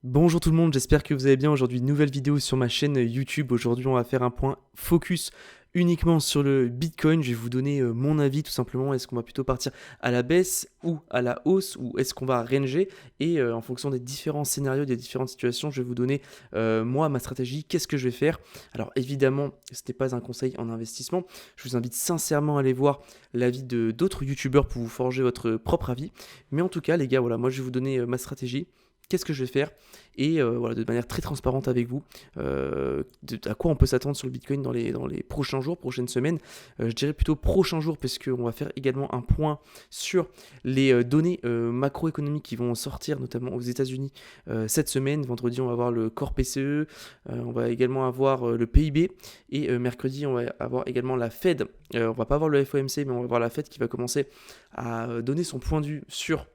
Bonjour tout le monde, j'espère que vous allez bien. Aujourd'hui, nouvelle vidéo sur ma chaîne YouTube. Aujourd'hui, on va faire un point focus uniquement sur le Bitcoin. Je vais vous donner mon avis tout simplement. Est-ce qu'on va plutôt partir à la baisse ou à la hausse ou est-ce qu'on va ranger? Et en fonction des différents scénarios, des différentes situations, je vais vous donner moi ma stratégie. Qu'est-ce que je vais faire? Alors évidemment, ce n'est pas un conseil en investissement. Je vous invite sincèrement à aller voir l'avis de d'autres YouTubeurs pour vous forger votre propre avis. Mais en tout cas, les gars, voilà, moi je vais vous donner ma stratégie. Qu'est-ce que je vais faire et voilà, de manière très transparente avec vous, à quoi on peut s'attendre sur le Bitcoin dans les prochains jours, prochaines semaines. Je dirais plutôt prochains jours parce qu'on va faire également un point sur les données macroéconomiques qui vont sortir notamment aux États-Unis cette semaine. Vendredi, on va avoir le Core PCE, on va également avoir le PIB et mercredi, on va avoir également la Fed. On va pas avoir le FOMC, mais on va avoir la Fed qui va commencer à donner son point de vue sur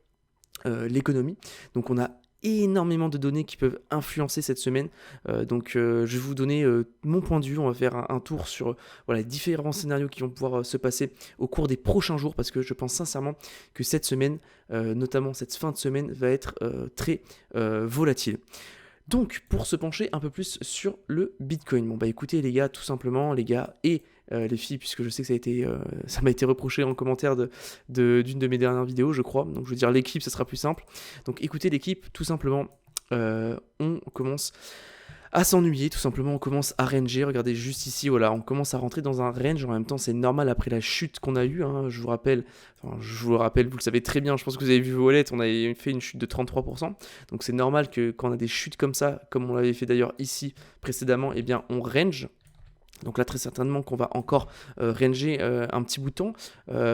l'économie. Donc on a énormément de données qui peuvent influencer cette semaine. Je vais vous donner mon point de vue. On va faire un tour sur voilà, les différents scénarios qui vont pouvoir se passer au cours des prochains jours parce que je pense sincèrement que cette semaine, notamment cette fin de semaine, va être très volatile. Donc, pour se pencher un peu plus sur le Bitcoin. Bon, bah écoutez les gars, tout simplement, les gars et les filles, puisque je sais que ça m'a été reproché en commentaire d'une de mes dernières vidéos, je crois. Donc, je veux dire l'équipe, ça sera plus simple. Donc, écoutez l'équipe, tout simplement, on commence à s'ennuyer, tout simplement, on commence à ranger. Regardez juste ici, voilà, on commence à rentrer dans un range. En même temps, c'est normal après la chute qu'on a eue. Hein, je vous le rappelle, vous le savez très bien. Je pense que vous avez vu vos wallets, on avait fait une chute de 33%. Donc c'est normal que quand on a des chutes comme ça, comme on l'avait fait d'ailleurs ici précédemment, eh bien on range. Donc là, très certainement qu'on va encore ranger un petit bouton.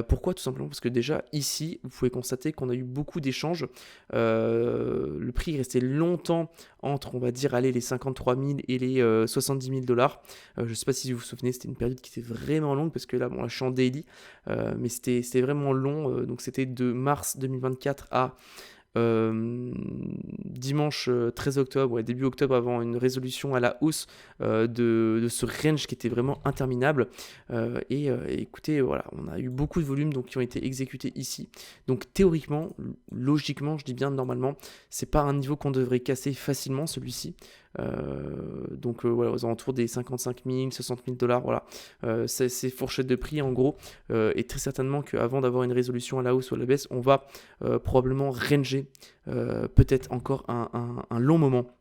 Pourquoi? Tout simplement parce que déjà, ici, vous pouvez constater qu'on a eu beaucoup d'échanges. Le prix est resté longtemps entre, on va dire, allez, les 53 000 et les 70 000 dollars. Je ne sais pas si vous vous souvenez, c'était une période qui était vraiment longue parce que là, bon, là, je suis en daily, mais c'était vraiment long. Donc c'était de mars 2024 à dimanche 13 octobre, ouais, début octobre, avant une résolution à la hausse de ce range qui était vraiment interminable. Et écoutez, voilà, on a eu beaucoup de volumes donc, qui ont été exécutés ici. Donc théoriquement, logiquement, je dis bien normalement, c'est pas un niveau qu'on devrait casser facilement celui-ci. Voilà, aux alentours des 55 000, 60 000 dollars, voilà, ces fourchettes de prix en gros, et très certainement qu'avant d'avoir une résolution à la hausse ou à la baisse, on va probablement ranger peut-être encore un long moment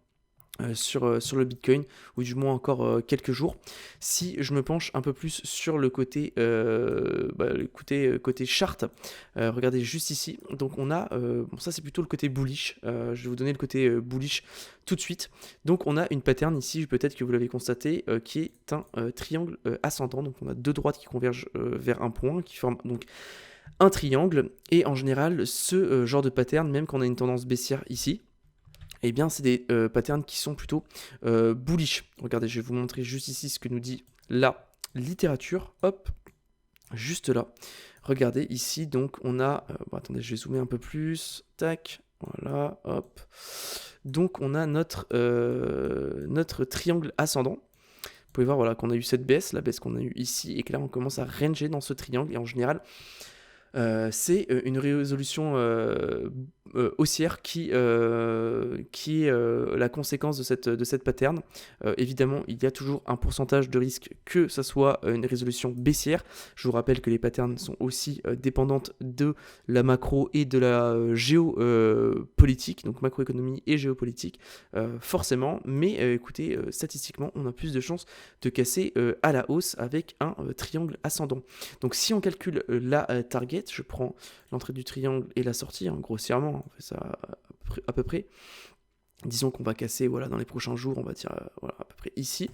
sur le Bitcoin, ou du moins encore quelques jours. Si je me penche un peu plus sur le côté, côté chart, regardez juste ici, donc on a, bon ça c'est plutôt le côté bullish, je vais vous donner le côté bullish tout de suite. Donc on a une pattern ici, peut-être que vous l'avez constaté, qui est un triangle ascendant, donc on a deux droites qui convergent vers un point, qui forment donc un triangle, et en général ce genre de pattern, même quand on a une tendance baissière ici, eh bien c'est des patterns qui sont plutôt bullish. Regardez, je vais vous montrer juste ici ce que nous dit la littérature. Hop, juste là. Regardez ici, donc on a... attendez, je vais zoomer un peu plus. Tac, voilà, hop. Donc on a notre triangle ascendant. Vous pouvez voir voilà, qu'on a eu cette baisse, la baisse qu'on a eu ici, et que là on commence à ranger dans ce triangle. Et en général, c'est une résolution haussière qui est la conséquence de cette pattern. Évidemment, il y a toujours un pourcentage de risque que ça soit une résolution baissière. Je vous rappelle que les patterns sont aussi dépendantes de la macro et de la géopolitique, donc macroéconomie et géopolitique, forcément. Mais écoutez, statistiquement, on a plus de chances de casser à la hausse avec un triangle ascendant. Donc si on calcule la target, je prends l'entrée du triangle et la sortie, hein, grossièrement, on fait ça à peu près. Disons qu'on va casser voilà, dans les prochains jours, on va dire voilà, à peu près ici.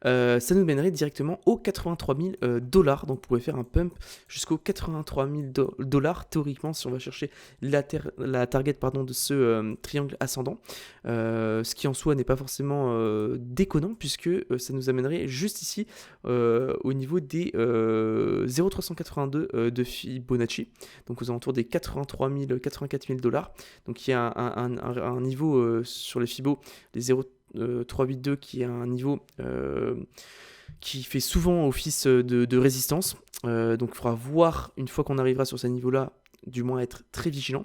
Ça nous mènerait directement aux 83 000 dollars. Donc, vous pouvez faire un pump jusqu'aux 83 000 dollars théoriquement si on va chercher la target de ce triangle ascendant. Ce qui en soi n'est pas forcément déconnant puisque ça nous amènerait juste ici au niveau des 0,382 de Fibonacci. Donc, aux alentours des 83 000, 84 000 dollars. Donc, il y a un niveau sur les Fibo, les 382 qui est un niveau qui fait souvent office de résistance. Donc il faudra voir une fois qu'on arrivera sur ce niveau-là, du moins être très vigilant.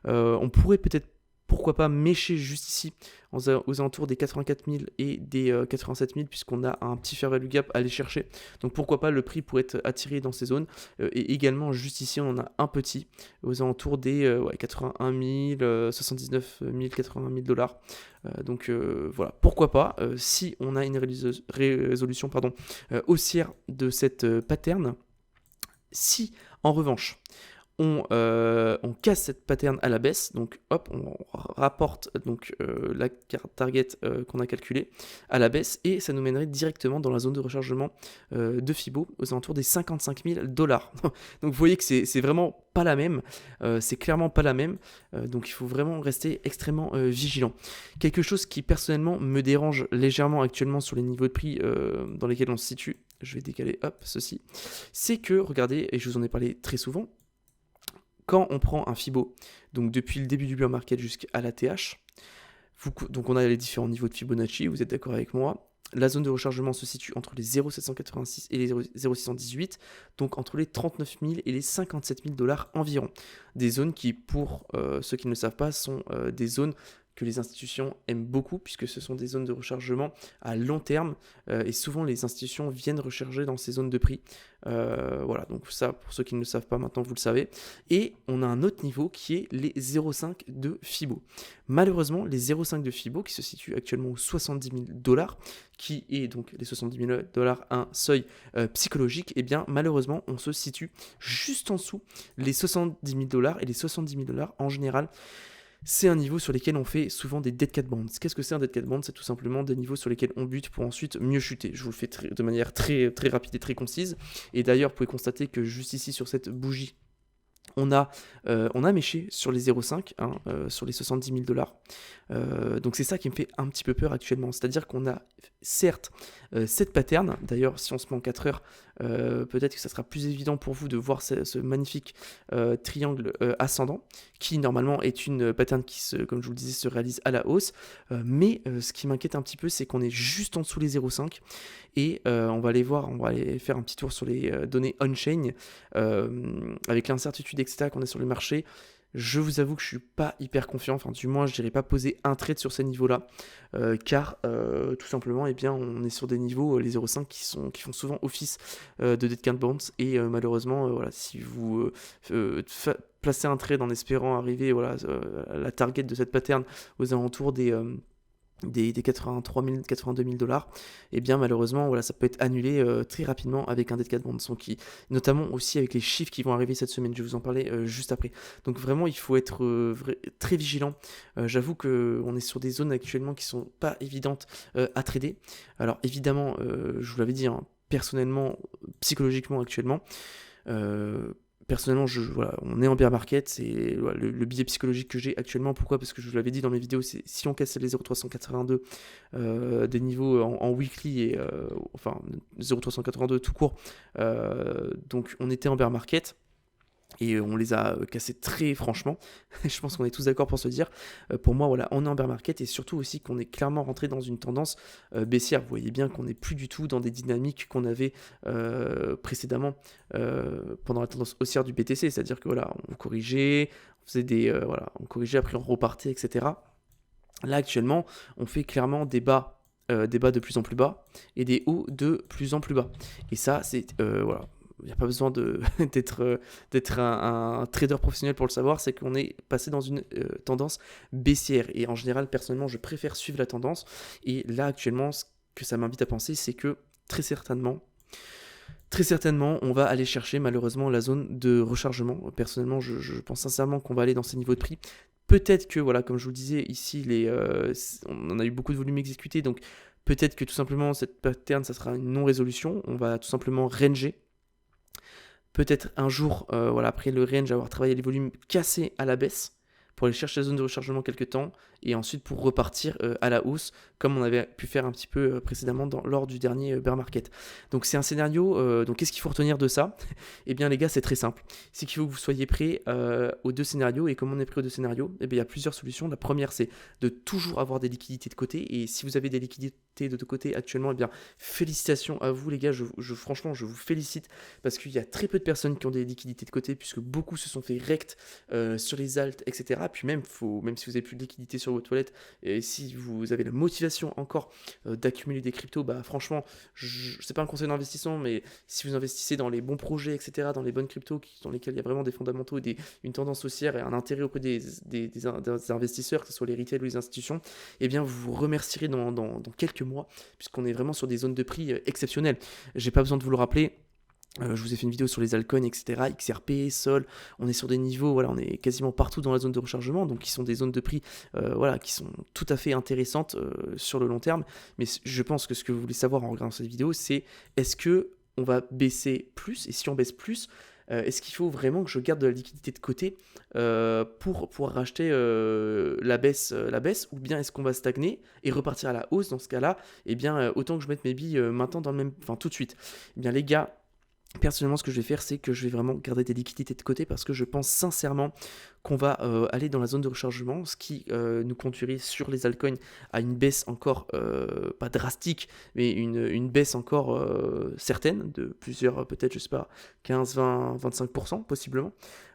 On pourrait peut-être pourquoi pas mécher juste ici aux alentours des 84 000 et des 87 000 puisqu'on a un petit fair value gap à aller chercher. Donc pourquoi pas, le prix pourrait être attiré dans ces zones. Et également juste ici on en a un petit aux alentours des 81 000, 79 000, 80 000 dollars. Donc voilà, pourquoi pas, si on a une résolution haussière de cette pattern. Si en revanche on casse cette pattern à la baisse, donc hop, on rapporte donc la target qu'on a calculée à la baisse, et ça nous mènerait directement dans la zone de rechargement de Fibo aux alentours des 55 000 dollars. Donc vous voyez que c'est vraiment pas la même, c'est clairement pas la même, donc il faut vraiment rester extrêmement vigilant. Quelque chose qui personnellement me dérange légèrement actuellement sur les niveaux de prix dans lesquels on se situe, je vais décaler hop ceci, c'est que regardez, et je vous en ai parlé très souvent, quand on prend un Fibo, donc depuis le début du bear market jusqu'à la TH, donc on a les différents niveaux de Fibonacci, vous êtes d'accord avec moi, la zone de rechargement se situe entre les 0,786 et les 0,618, donc entre les 39 000 et les 57 000 dollars environ. Des zones qui, pour ceux qui ne le savent pas, sont des zones que les institutions aiment beaucoup, puisque ce sont des zones de rechargement à long terme, et souvent les institutions viennent recharger dans ces zones de prix. Voilà, donc ça, pour ceux qui ne le savent pas, maintenant vous le savez. Et on a un autre niveau qui est les 0,5 de Fibo. Malheureusement, les 0,5 de Fibo, qui se situent actuellement aux 70 000 dollars, qui est donc les 70 000 dollars un seuil psychologique, et bien malheureusement, on se situe juste en dessous les 70 000 dollars, et les 70 000 dollars en général, c'est un niveau sur lequel on fait souvent des dead cat bands. Qu'est-ce que c'est un dead cat band? C'est tout simplement des niveaux sur lesquels on bute pour ensuite mieux chuter. Je vous le fais de manière très, très rapide et très concise. Et d'ailleurs, vous pouvez constater que juste ici sur cette bougie, on a méché sur les 0,5, sur les 70 000 dollars. Donc c'est ça qui me fait un petit peu peur actuellement. C'est-à-dire qu'on a certes cette pattern. D'ailleurs, si on se met en 4 heures, peut-être que ça sera plus évident pour vous de voir ce magnifique triangle ascendant, qui normalement est une pattern qui, comme je vous le disais, se réalise à la hausse. Mais ce qui m'inquiète un petit peu, c'est qu'on est juste en dessous les 0,5. Et on va aller faire un petit tour sur les données on-chain, avec l'incertitude, etc., qu'on a sur le marché. Je vous avoue que je suis pas hyper confiant, enfin du moins je n'irai pas poser un trade sur ces niveaux-là, car tout simplement, eh bien, on est sur des niveaux, les 0,5 qui font souvent office de dead cat bands, et malheureusement, voilà, si vous placez un trade en espérant arriver à la target de cette pattern aux alentours des 83 000, 82 000 dollars, et bien malheureusement voilà, ça peut être annulé très rapidement avec un dead cat band, notamment aussi avec les chiffres qui vont arriver cette semaine, je vais vous en parler juste après. Donc vraiment il faut être très vigilant. J'avoue qu'on est sur des zones actuellement qui sont pas évidentes à trader. Alors évidemment, je vous l'avais dit, personnellement, psychologiquement actuellement, personnellement, on est en bear market, c'est le biais psychologique que j'ai actuellement. Pourquoi? Parce que je vous l'avais dit dans mes vidéos, c'est si on casse les 0,382 des niveaux en weekly, et 0,382 tout court, donc on était en bear market. Et on les a cassés très franchement. Je pense qu'on est tous d'accord pour se dire. Pour moi, voilà, on est en bear market, et surtout aussi qu'on est clairement rentré dans une tendance baissière. Vous voyez bien qu'on n'est plus du tout dans des dynamiques qu'on avait précédemment pendant la tendance haussière du BTC. C'est-à-dire que voilà, on corrigeait, on faisait on corrigeait, après on repartait, etc. Là actuellement, on fait clairement des bas de plus en plus bas et des hauts de plus en plus bas. Et ça, c'est voilà. Il n'y a pas besoin d'être un trader professionnel pour le savoir, c'est qu'on est passé dans une tendance baissière. Et en général, personnellement, je préfère suivre la tendance. Et là, actuellement, ce que ça m'invite à penser, c'est que très certainement, on va aller chercher malheureusement la zone de rechargement. Personnellement, je pense sincèrement qu'on va aller dans ces niveaux de prix. Peut-être que, voilà, comme je vous le disais, ici, on en a eu beaucoup de volume exécuté, donc peut-être que tout simplement, cette pattern, ça sera une non-résolution. On va tout simplement ranger. Peut-être un jour, après le range, avoir travaillé les volumes cassés à la baisse pour aller chercher la zone de rechargement quelques temps, et ensuite pour repartir à la hausse, comme on avait pu faire un petit peu précédemment lors du dernier bear market. Donc c'est un scénario, donc qu'est-ce qu'il faut retenir de ça? Eh bien les gars, c'est très simple. C'est qu'il faut que vous soyez prêts aux deux scénarios, et comme on est prêt aux deux scénarios, eh bien il y a plusieurs solutions. La première, c'est de toujours avoir des liquidités de côté, et si vous avez des liquidités de côté actuellement, eh bien félicitations à vous les gars, franchement je vous félicite, parce qu'il y a très peu de personnes qui ont des liquidités de côté, puisque beaucoup se sont fait rect sur les alts, etc. Puis même si vous avez plus de liquidité sur votre wallet, et si vous avez la motivation encore d'accumuler des cryptos, bah franchement, c'est pas un conseil d'investissement, mais si vous investissez dans les bons projets, etc., dans les bonnes cryptos, dans lesquels il y a vraiment des fondamentaux, une tendance haussière et un intérêt auprès des investisseurs, que ce soit les retail ou les institutions, eh bien vous vous remercierez dans quelques mois, puisqu'on est vraiment sur des zones de prix exceptionnelles. J'ai pas besoin de vous le rappeler. Je vous ai fait une vidéo sur les altcoins, etc., XRP, Sol, on est sur des niveaux, voilà, on est quasiment partout dans la zone de rechargement, donc qui sont des zones de prix, voilà, qui sont tout à fait intéressantes sur le long terme. Mais je pense que ce que vous voulez savoir en regardant cette vidéo, c'est est-ce que on va baisser plus, et si on baisse plus, est-ce qu'il faut vraiment que je garde de la liquidité de côté pour pouvoir racheter la baisse, ou bien est-ce qu'on va stagner et repartir à la hausse? Dans ce cas-là, eh bien, autant que je mette mes billes maintenant tout de suite. Eh bien, les gars, personnellement, ce que je vais faire, c'est que je vais vraiment garder des liquidités de côté parce que je pense sincèrement qu'on va aller dans la zone de rechargement, ce qui nous conduirait sur les altcoins à une baisse encore, pas drastique, mais une baisse encore certaine, de plusieurs, peut-être, je sais pas, 15, 20, 25% possiblement.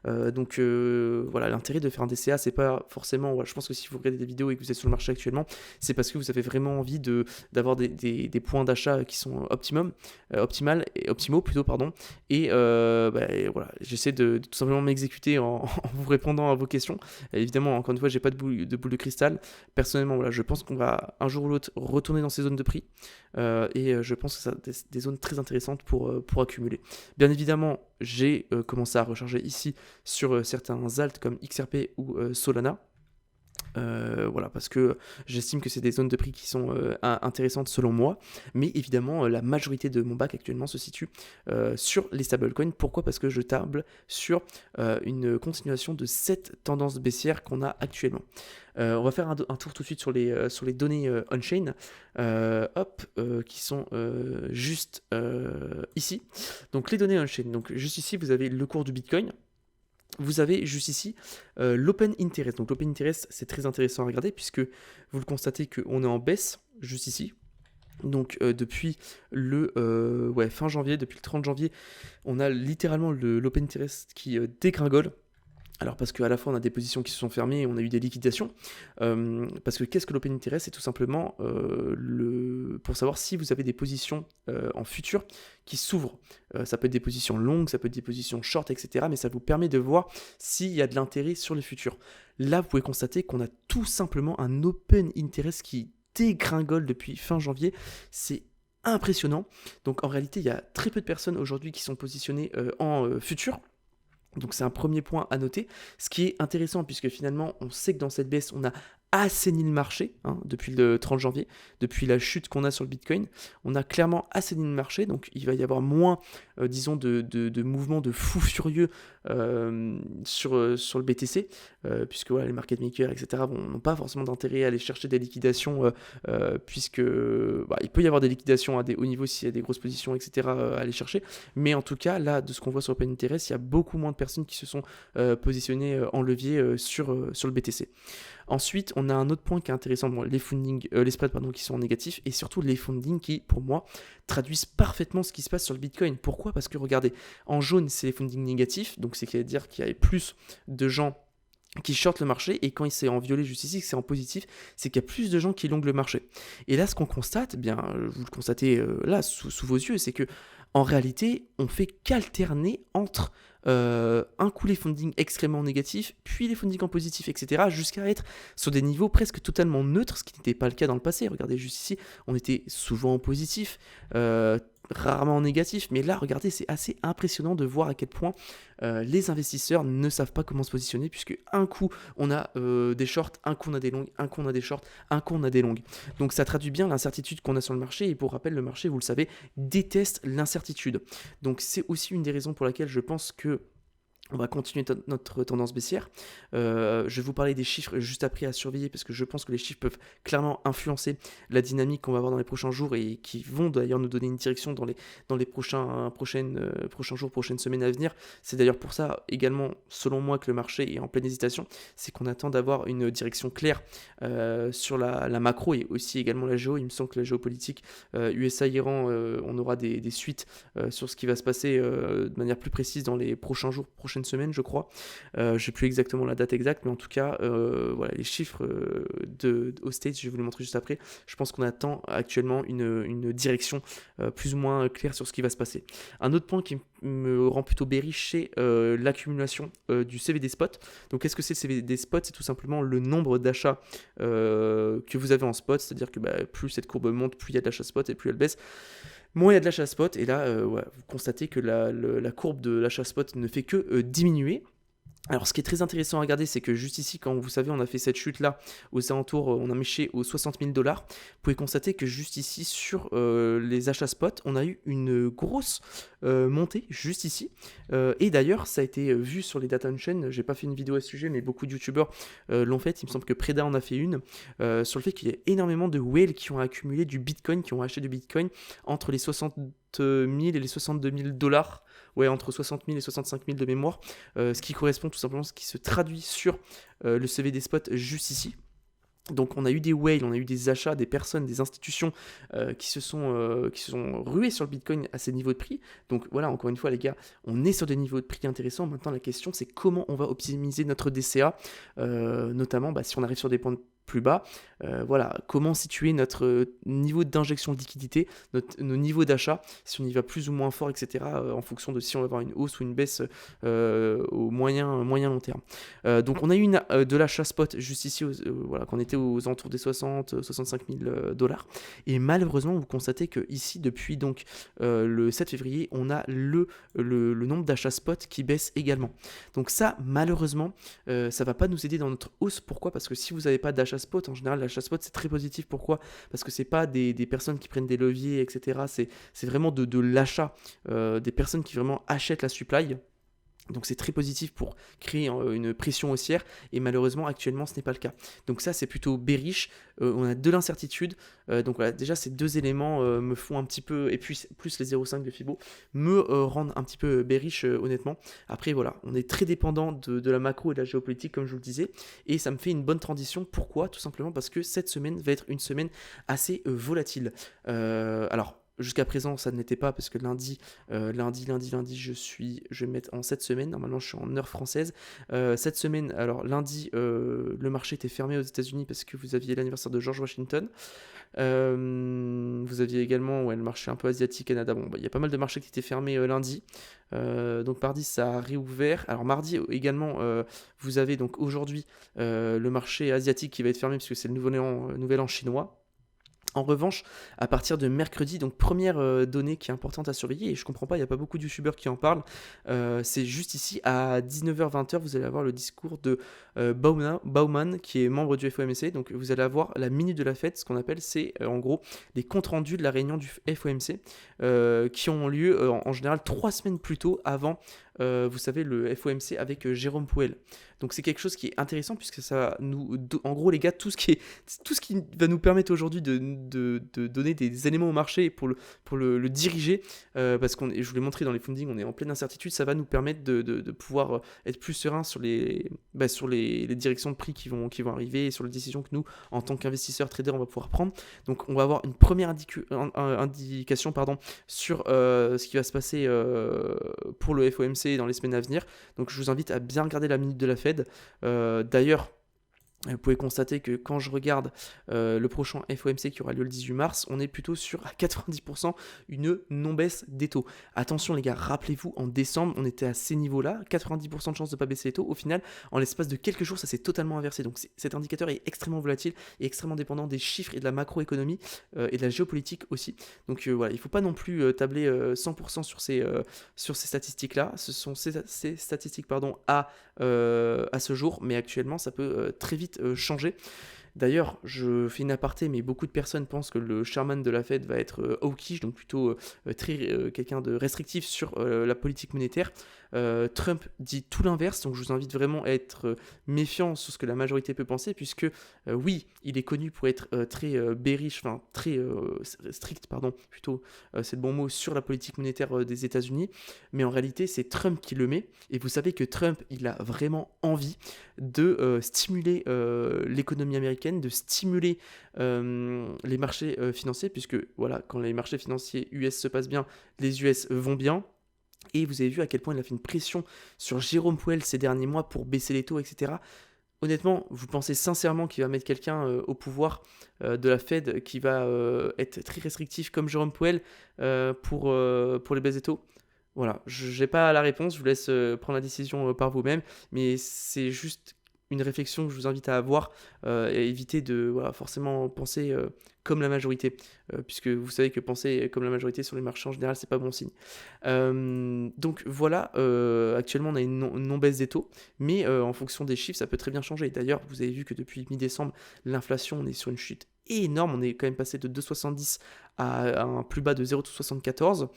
Donc voilà, l'intérêt de faire un DCA, c'est pas forcément, voilà, je pense que si vous regardez des vidéos et que vous êtes sur le marché actuellement, c'est parce que vous avez vraiment envie d'avoir des points d'achat qui sont optimaux plutôt, pardon. Et voilà, j'essaie de tout simplement m'exécuter en vous répondant à vos questions. Et évidemment, encore une fois, j'ai pas de boule de cristal. Personnellement, voilà, je pense qu'on va un jour ou l'autre retourner dans ces zones de prix. Et je pense que c'est des zones très intéressantes pour accumuler. Bien évidemment, j'ai commencé à recharger ici sur certains alts comme XRP ou Solana. Voilà, parce que j'estime que c'est des zones de prix qui sont intéressantes selon moi, mais évidemment la majorité de mon bac actuellement se situe sur les stablecoins. Pourquoi? Parce que je table sur une continuation de cette tendance baissière qu'on a actuellement. On va faire un tour tout de suite sur les données on-chain, qui sont juste ici. Donc les données on-chain, donc juste ici vous avez le cours du Bitcoin. Vous avez juste ici l'Open Interest. Donc l'Open Interest, c'est très intéressant à regarder puisque vous le constatez qu'on est en baisse juste ici. Donc depuis le fin janvier, depuis le 30 janvier, on a littéralement l'Open Interest qui dégringole. Alors parce qu'à la fois on a des positions qui se sont fermées et on a eu des liquidations, parce que qu'est-ce que l'Open Interest? C'est tout simplement pour savoir si vous avez des positions en futur qui s'ouvrent. Ça peut être des positions longues, ça peut être des positions short, etc. Mais ça vous permet de voir s'il y a de l'intérêt sur le futur. Là, vous pouvez constater qu'on a tout simplement un Open Interest qui dégringole depuis fin janvier. C'est impressionnant. Donc en réalité, il y a très peu de personnes aujourd'hui qui sont positionnées en futur. Donc c'est un premier point à noter, ce qui est intéressant puisque finalement on sait que dans cette baisse on a assaini le marché depuis le 30 janvier, depuis la chute qu'on a sur le Bitcoin, on a clairement assaini le marché, donc il va y avoir moins, disons, de mouvements de fous furieux sur le BTC, puisque voilà, les market makers, etc., n'ont pas forcément d'intérêt à aller chercher des liquidations, puisque il peut y avoir des liquidations à des hauts niveaux s'il y a des grosses positions, etc., à aller chercher, mais en tout cas, là, de ce qu'on voit sur Open Interest, il y a beaucoup moins de personnes qui se sont positionnées en levier sur le BTC. Ensuite, on a un autre point qui est intéressant, les spreads qui sont en négatif, et surtout les fundings qui, pour moi, traduisent parfaitement ce qui se passe sur le Bitcoin. Pourquoi? Parce que regardez, en jaune, c'est les fundings négatifs, donc c'est-à-dire qu'il y a plus de gens qui shortent le marché, et quand c'est en violet juste ici, que c'est en positif, c'est qu'il y a plus de gens qui longuent le marché. Et là, ce qu'on constate, vous le constatez là, sous vos yeux, c'est que en réalité, on fait qu'alterner entre un coup les fundings extrêmement négatifs, puis les fundings en positif, etc., jusqu'à être sur des niveaux presque totalement neutres, ce qui n'était pas le cas dans le passé. Regardez juste ici, on était souvent en positif, rarement en négatif, mais là, regardez, c'est assez impressionnant de voir à quel point les investisseurs ne savent pas comment se positionner, puisque un coup, on a des shorts, un coup, on a des longues, un coup, on a des shorts, un coup, on a des longues. Donc, ça traduit bien l'incertitude qu'on a sur le marché, et pour rappel, le marché, vous le savez, déteste l'incertitude. Donc, c'est aussi une des raisons pour laquelle je pense que on va continuer notre tendance baissière. Je vais vous parler des chiffres juste après à surveiller parce que je pense que les chiffres peuvent clairement influencer la dynamique qu'on va avoir dans les prochains jours et qui vont d'ailleurs nous donner une direction dans les prochains jours, prochaines semaines à venir. C'est d'ailleurs pour ça également, selon moi, que le marché est en pleine hésitation. C'est qu'on attend d'avoir une direction claire sur la macro et aussi également la géo. Il me semble que la géopolitique USA-Iran, on aura des suites sur ce qui va se passer de manière plus précise dans les prochains jours, prochaines prochaine semaine, je crois. Je sais plus exactement la date exacte, mais en tout cas, voilà, les chiffres aux States, je vais vous les montrer juste après. Je pense qu'on attend actuellement une direction plus ou moins claire sur ce qui va se passer. Un autre point qui me rend plutôt bearish, c'est l'accumulation du CVD spot. Donc qu'est-ce que c'est le CVD spot? C'est tout simplement le nombre d'achats que vous avez en spot, c'est-à-dire que plus cette courbe monte, plus il y a de l'achat spot et plus elle baisse, moins il y a de l'achat spot. Et là, ouais, vous constatez que la courbe de l'achat spot ne fait que diminuer. Alors, ce qui est très intéressant à regarder, c'est que juste ici, quand vous savez, on a fait cette chute-là, aux alentours, on a méché aux 60 000 $, vous pouvez constater que juste ici, sur les achats spot, on a eu une grosse montée, juste ici. Et d'ailleurs, ça a été vu sur les data on-chain, j'ai pas fait une vidéo à ce sujet, mais beaucoup de youtubeurs l'ont fait, il me semble que Preda en a fait une, sur le fait qu'il y a énormément de whales qui ont accumulé du Bitcoin, qui ont acheté du Bitcoin entre les 60 000 et les 62 000 $. Ouais, entre 60 000 et 65 000 de mémoire, ce qui correspond tout simplement, ce qui se traduit sur le CVD spot juste ici. Donc on a eu des whales, on a eu des achats, des personnes, des institutions qui se sont ruées sur le Bitcoin à ces niveaux de prix. Donc voilà, encore une fois les gars, on est sur des niveaux de prix intéressants. Maintenant la question c'est comment on va optimiser notre DCA, notamment si on arrive sur des points plus bas, voilà, comment situer notre niveau d'injection de liquidité, nos niveaux d'achat, si on y va plus ou moins fort, etc., en fonction de si on va avoir une hausse ou une baisse au moyen long terme. Donc on a eu de l'achat spot juste ici, voilà, quand on était aux alentours des 60-65 000 $. Et malheureusement, vous constatez que ici, depuis donc le 7 février, on a le nombre d'achats spot qui baisse également. Donc ça, malheureusement, ça va pas nous aider dans notre hausse. Pourquoi? Parce que si vous n'avez pas d'achat spot, en général, l'achat spot, c'est très positif. Pourquoi? Parce que c'est pas des personnes qui prennent des leviers, etc. C'est vraiment de l'achat, des personnes qui vraiment achètent la supply. Donc c'est très positif pour créer une pression haussière et malheureusement actuellement ce n'est pas le cas. Donc ça c'est plutôt bearish, on a de l'incertitude, donc voilà, déjà ces deux éléments me font un petit peu, et puis plus les 0,5 de Fibo, me rendent un petit peu bearish honnêtement. Après voilà, on est très dépendant de la macro et de la géopolitique comme je vous le disais, et ça me fait une bonne transition. Pourquoi? Tout simplement parce que cette semaine va être une semaine assez volatile. Alors jusqu'à présent, ça ne l'était pas parce que lundi, je vais mettre en cette semaine. Normalement, je suis en heure française. Cette semaine, alors lundi, le marché était fermé aux États-Unis parce que vous aviez l'anniversaire de George Washington. Vous aviez également le marché un peu asiatique, Canada. Bon, il y a pas mal de marchés qui étaient fermés lundi. Donc mardi, ça a réouvert. Alors mardi également, vous avez donc aujourd'hui le marché asiatique qui va être fermé puisque c'est le nouvel an chinois. En revanche, à partir de mercredi, donc première donnée qui est importante à surveiller, et je comprends pas, il n'y a pas beaucoup de youtubeurs qui en parlent, c'est juste ici à 19h-20h, vous allez avoir le discours de Bauman, qui est membre du FOMC, donc vous allez avoir la minute de la fête, ce qu'on appelle, c'est en gros les comptes rendus de la réunion du FOMC, qui ont lieu en général 3 semaines plus tôt avant, vous savez, le FOMC avec Jérôme Powell. Donc c'est quelque chose qui est intéressant puisque ça nous, en gros les gars, tout ce qui va nous permettre aujourd'hui de donner des éléments au marché pour le diriger, parce je vous l'ai montré dans les fundings, on est en pleine incertitude, ça va nous permettre de pouvoir être plus serein sur les directions de prix qui vont arriver et sur les décisions que nous, en tant qu'investisseurs traders, on va pouvoir prendre. Donc on va avoir une première indication sur ce qui va se passer pour le FOMC dans les semaines à venir. Donc je vous invite à bien regarder la minute de la Fed. D'ailleurs, vous pouvez constater que quand je regarde le prochain FOMC qui aura lieu le 18 mars, on est plutôt sur à 90% une non-baisse des taux. Attention les gars, rappelez-vous, en décembre, on était à ces niveaux-là, 90% de chances de ne pas baisser les taux. Au final, en l'espace de quelques jours, ça s'est totalement inversé. Donc cet indicateur est extrêmement volatile et extrêmement dépendant des chiffres et de la macroéconomie et de la géopolitique aussi. Donc voilà, il ne faut pas non plus tabler 100% sur ces statistiques-là. Ce sont ces statistiques à ce jour, mais actuellement, ça peut très vite changer. D'ailleurs, je fais une aparté, mais beaucoup de personnes pensent que le chairman de la Fed va être hawkish, donc plutôt quelqu'un de restrictif sur la politique monétaire. Trump dit tout l'inverse, donc je vous invite vraiment à être méfiant sur ce que la majorité peut penser, puisque oui, il est connu pour être très bearish, enfin très strict, plutôt, c'est le bon mot, sur la politique monétaire des États-Unis, mais en réalité, c'est Trump qui le met, et vous savez que Trump, il a vraiment envie de stimuler l'économie américaine, de stimuler les marchés financiers, puisque voilà, quand les marchés financiers US se passent bien, les US vont bien. Et vous avez vu à quel point il a fait une pression sur Jérôme Powell ces derniers mois pour baisser les taux, etc. Honnêtement, vous pensez sincèrement qu'il va mettre quelqu'un au pouvoir de la Fed qui va être très restrictif comme Jérôme Powell pour les baisses des taux? Voilà, je n'ai pas la réponse, je vous laisse prendre la décision par vous-même, mais c'est juste une réflexion que je vous invite à avoir et éviter de forcément penser comme la majorité, puisque vous savez que penser comme la majorité sur les marchés en général, c'est pas bon signe. Donc voilà, actuellement on a une non-baisse des taux, mais en fonction des chiffres, ça peut très bien changer. D'ailleurs, vous avez vu que depuis mi-décembre, l'inflation, on est sur une chute énorme, on est quand même passé de 2,70 à un plus bas de 0,74.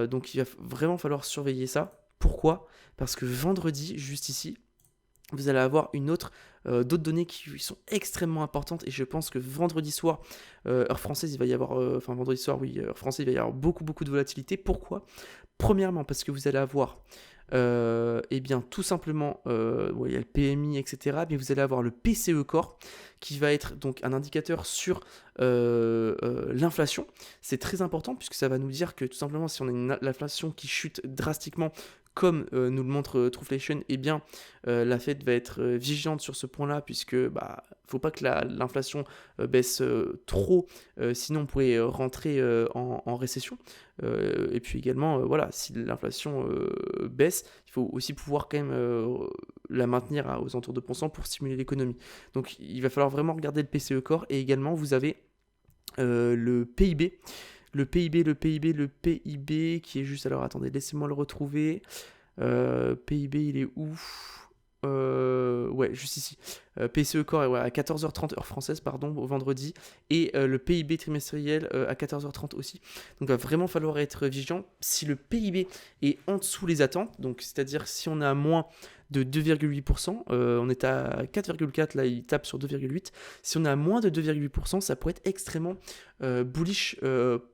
Donc il va vraiment falloir surveiller ça. Pourquoi? Parce que vendredi, juste ici, vous allez avoir d'autres données qui sont extrêmement importantes, et je pense que vendredi soir, heure française, il va y avoir, vendredi soir, oui, heure française, il va y avoir beaucoup de volatilité. Pourquoi? Premièrement, parce que vous allez avoir, tout simplement, il y a le PMI, etc., mais vous allez avoir le PCE Core, qui va être donc un indicateur sur l'inflation. C'est très important, puisque ça va nous dire que tout simplement, si on a l'inflation qui chute drastiquement, comme nous le montre Trueflation, eh bien la Fed va être vigilante sur ce point-là, puisque faut pas que l'inflation baisse trop, sinon on pourrait rentrer en récession. Et puis également, si l'inflation baisse, il faut aussi pouvoir quand même la maintenir aux alentours de 2% pour stimuler l'économie. Donc il va falloir vraiment regarder le PCE Core, et également vous avez le PIB. Le PIB qui est juste... Alors attendez, laissez-moi le retrouver. PIB, il est où? Ouais, juste ici. PCE Core à 14h30 heure française, au vendredi. Et le PIB trimestriel à 14h30 aussi. Donc il va vraiment falloir être vigilant. Si le PIB est en dessous les attentes, donc c'est-à-dire si on a moins de 2,8%, on est à 4,4, là il tape sur 2,8. Si on a moins de 2,8%, ça pourrait être extrêmement bullish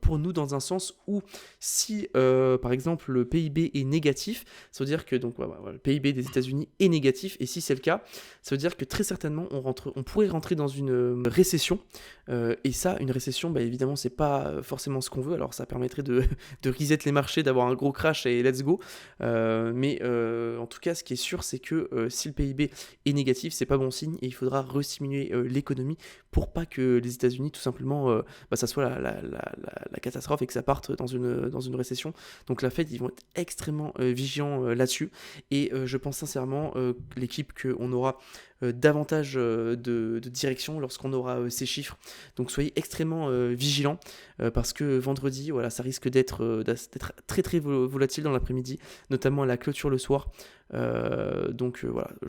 pour nous, dans un sens où si par exemple le PIB est négatif, ça veut dire que le PIB des États-Unis est négatif, et si c'est le cas, ça veut dire que très certainement on pourrait rentrer dans une récession, et ça, une récession, évidemment c'est pas forcément ce qu'on veut. Alors ça permettrait de reset les marchés, d'avoir un gros crash et let's go, mais en tout cas ce qui est sûr, c'est que si le PIB est négatif, c'est pas bon signe, et il faudra restimuler l'économie pour pas que les États-Unis tout simplement ça soit la catastrophe et que ça parte dans une récession. Donc la Fed, ils vont être extrêmement vigilants là-dessus, et je pense sincèrement l'équipe qu'on aura davantage de direction lorsqu'on aura ces chiffres. Donc soyez extrêmement vigilants, parce que vendredi, ça risque d'être très très volatile dans l'après-midi, notamment à la clôture le soir. Je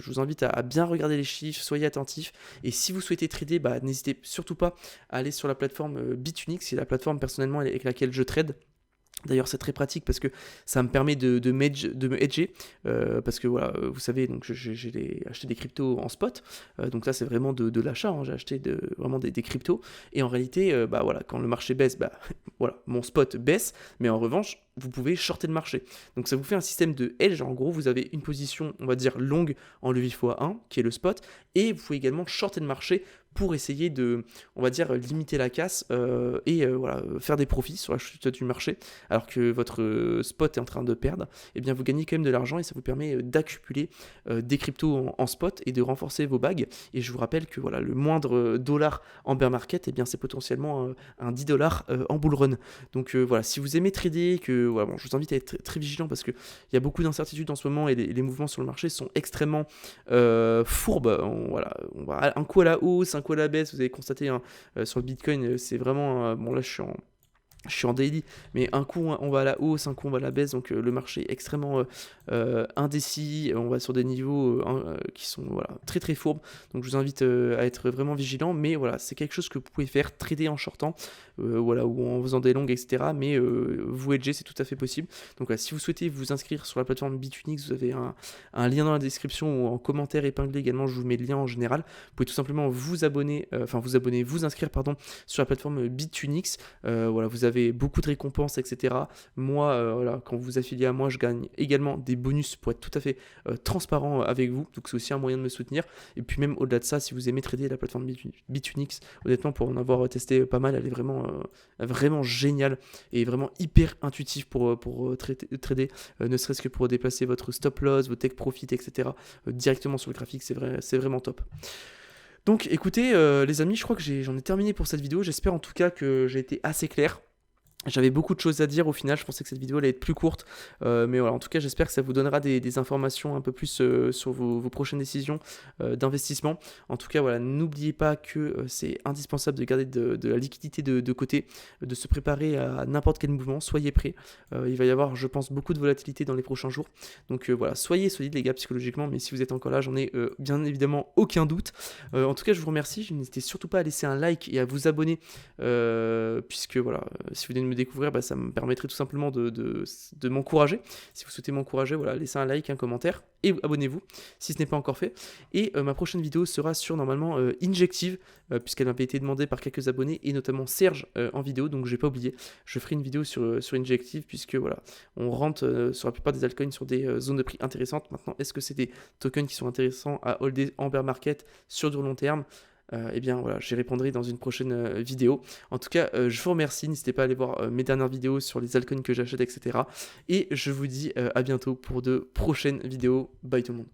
vous invite à bien regarder les chiffres, soyez attentifs, et si vous souhaitez trader, n'hésitez surtout pas à aller sur la plateforme Bitunix, c'est la plateforme personnellement avec laquelle je trade. D'ailleurs, c'est très pratique parce que ça me permet de me hedger, parce que vous savez, donc j'ai acheté des cryptos en spot, donc là c'est vraiment de l'achat, j'ai acheté vraiment des cryptos, et en réalité, quand le marché baisse, mon spot baisse, mais en revanche, vous pouvez shorter le marché. Donc ça vous fait un système de hedge. En gros, vous avez une position, on va dire, longue en levier x1, qui est le spot, et vous pouvez également shorter le marché pour essayer de, on va dire, limiter la casse et faire des profits sur la chute du marché, alors que votre spot est en train de perdre. Eh bien vous gagnez quand même de l'argent, et ça vous permet d'accumuler des cryptos en spot et de renforcer vos bagues. Et je vous rappelle que le moindre dollar en bear market, eh bien c'est potentiellement un 10 dollars en bull run. Donc si vous aimez trader, je vous invite à être très vigilant, parce qu'il y a beaucoup d'incertitudes en ce moment, et les mouvements sur le marché sont extrêmement fourbes. On va un coup à la hausse, un coup à la baisse. Vous avez constaté sur le Bitcoin, c'est vraiment... là je suis en daily, mais un coup on va à la hausse, un coup on va à la baisse, donc le marché est extrêmement indécis, on va sur des niveaux qui sont très très fourbes, donc je vous invite à être vraiment vigilant, mais c'est quelque chose que vous pouvez faire, trader en shortant, ou en faisant des longues, etc., mais vous hedger, c'est tout à fait possible. Donc si vous souhaitez vous inscrire sur la plateforme Bitunix, vous avez un lien dans la description, ou en commentaire épinglé également, je vous mets le lien en général. Vous pouvez tout simplement vous inscrire sur la plateforme Bitunix. Vous avez avez beaucoup de récompenses, etc. Moi, voilà, quand vous vous affiliez à moi, je gagne également des bonus pour être tout à fait transparent avec vous. Donc c'est aussi un moyen de me soutenir. Et puis même au-delà de ça, si vous aimez trader, la plateforme Bitunix, honnêtement, pour en avoir testé pas mal, elle est vraiment géniale et vraiment hyper intuitive pour trader, ne serait-ce que pour déplacer votre stop loss, vos take profit, etc. Directement sur le graphique, c'est vraiment top. Donc écoutez les amis, je crois que j'en ai terminé pour cette vidéo. J'espère en tout cas que j'ai été assez clair. J'avais beaucoup de choses à dire au final, je pensais que cette vidéo allait être plus courte, mais voilà, en tout cas j'espère que ça vous donnera des informations un peu plus sur vos prochaines décisions d'investissement. En tout cas voilà, n'oubliez pas que c'est indispensable de garder de la liquidité de côté, de se préparer à n'importe quel mouvement, soyez prêts. Il va y avoir je pense beaucoup de volatilité dans les prochains jours, donc voilà, soyez solides les gars psychologiquement, mais si vous êtes encore là, j'en ai bien évidemment aucun doute. En tout cas je vous remercie, n'hésitez surtout pas à laisser un like et à vous abonner, puisque voilà, si vous venez de me découvrir, ça me permettrait tout simplement de m'encourager. Si vous souhaitez m'encourager, voilà, laissez un like, un commentaire et abonnez-vous si ce n'est pas encore fait. Et ma prochaine vidéo sera sur normalement Injective, puisqu'elle m'a été demandée par quelques abonnés et notamment Serge en vidéo, donc je n'ai pas oublié. Je ferai une vidéo sur Injective puisque voilà, on rentre sur la plupart des altcoins sur des zones de prix intéressantes. Maintenant, est-ce que c'est des tokens qui sont intéressants à holder en bear market sur du long terme? Eh bien voilà, j'y répondrai dans une prochaine vidéo. En tout cas, je vous remercie. N'hésitez pas à aller voir mes dernières vidéos sur les altcoins que j'achète, etc. Et je vous dis à bientôt pour de prochaines vidéos. Bye tout le monde.